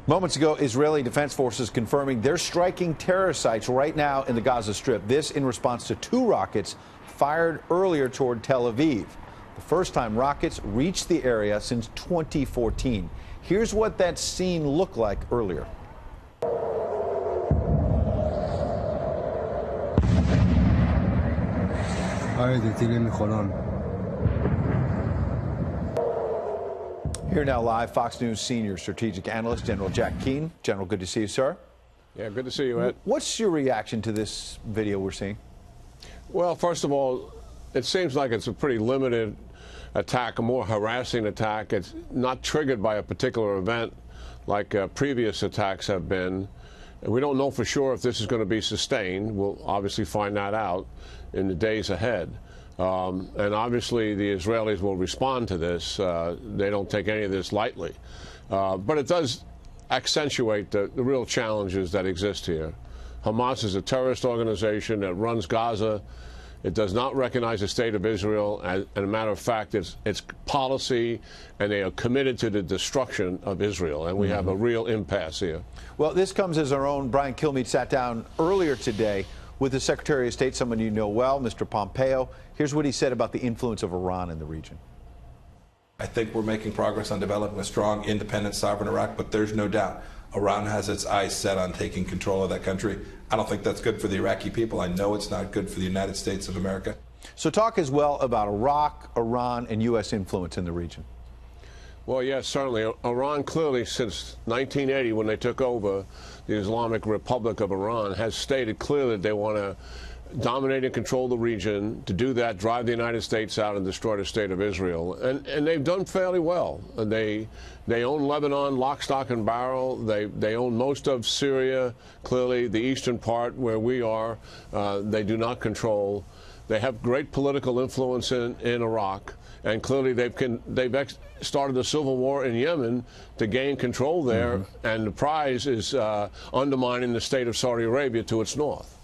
Moments ago, Israeli Defense Forces confirming they're striking terror sites right now in the Gaza Strip. This in response to 2 rockets fired earlier toward Tel Aviv. The first time rockets reached the area since 2014. Here's what that scene looked like earlier. Here now live, Fox News senior strategic analyst, General Jack Keane. General, good to see you, sir. Yeah, good to see you, Ed. What's your reaction to this video we're seeing? Well, first of all, it seems like it's a pretty limited attack, a more harassing attack. It's not triggered by a particular event like previous attacks have been. And we don't know for sure if this is going to be sustained. We'll obviously find that out in the days ahead. And obviously the Israelis will respond to this. They don't take any of this lightly. But it does accentuate the real challenges that exist here. Hamas is a terrorist organization that runs Gaza. It does not recognize the state of Israel. And a matter of fact, it's policy, and they are committed to the destruction of Israel. And we have a real impasse here. Well, this comes as our own Brian Kilmeade sat down earlier today with the Secretary of State, someone you know well, Mr. Pompeo. Here's what he said about the influence of Iran in the region. I think we're making progress on developing a strong, independent, sovereign Iraq, but there's no doubt Iran has its eyes set on taking control of that country. I don't think that's good for the Iraqi people. I know it's not good for the United States of America. So talk as well about Iraq, Iran, and U.S. influence in the region. Well, yes, certainly. Iran clearly, since 1980, when they took over the Islamic Republic of Iran, has stated clearly that they want to dominate and control the region. To do that, drive the United States out and destroy the state of Israel. And they've done fairly well. They own Lebanon, lock, stock, and barrel. They own most of Syria, clearly the eastern part where we are. They do not control. They have great political influence in Iraq. And clearly they've started a civil war in Yemen to gain control there, and the prize is undermining the state of Saudi Arabia to its north.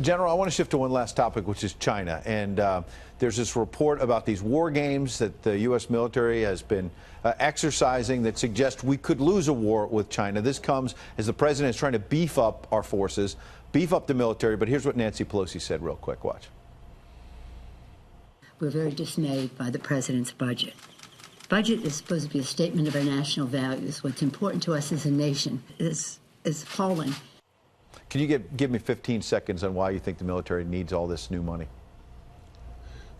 General, I want to shift to one last topic, which is China. And there's this report about these war games that the U.S. military has been exercising that suggest we could lose a war with China. This comes as the president is trying to beef up our forces, beef up the military. But here's what Nancy Pelosi said real quick. Watch. We're very dismayed by the president's budget. Budget is supposed to be a statement of our national values. What's important to us as a nation is appalling. Can you give me 15 seconds on why you think the military needs all this new money?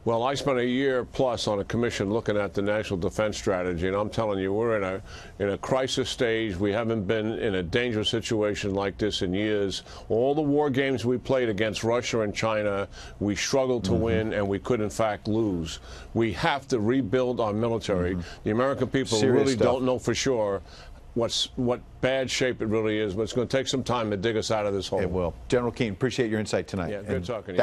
Well, I spent a year plus on a commission looking at the national defense strategy, and I'm telling you, we're in a crisis stage. We haven't been in a dangerous situation like this in years. All the war games we played against Russia and China, we struggled to win, and we could, in fact, lose. We have to rebuild our military. The American people really don't know for sure what bad shape it really is, but it's going to take some time to dig us out of this hole. It will. General Keane, appreciate your insight tonight. Yeah, good talking to you.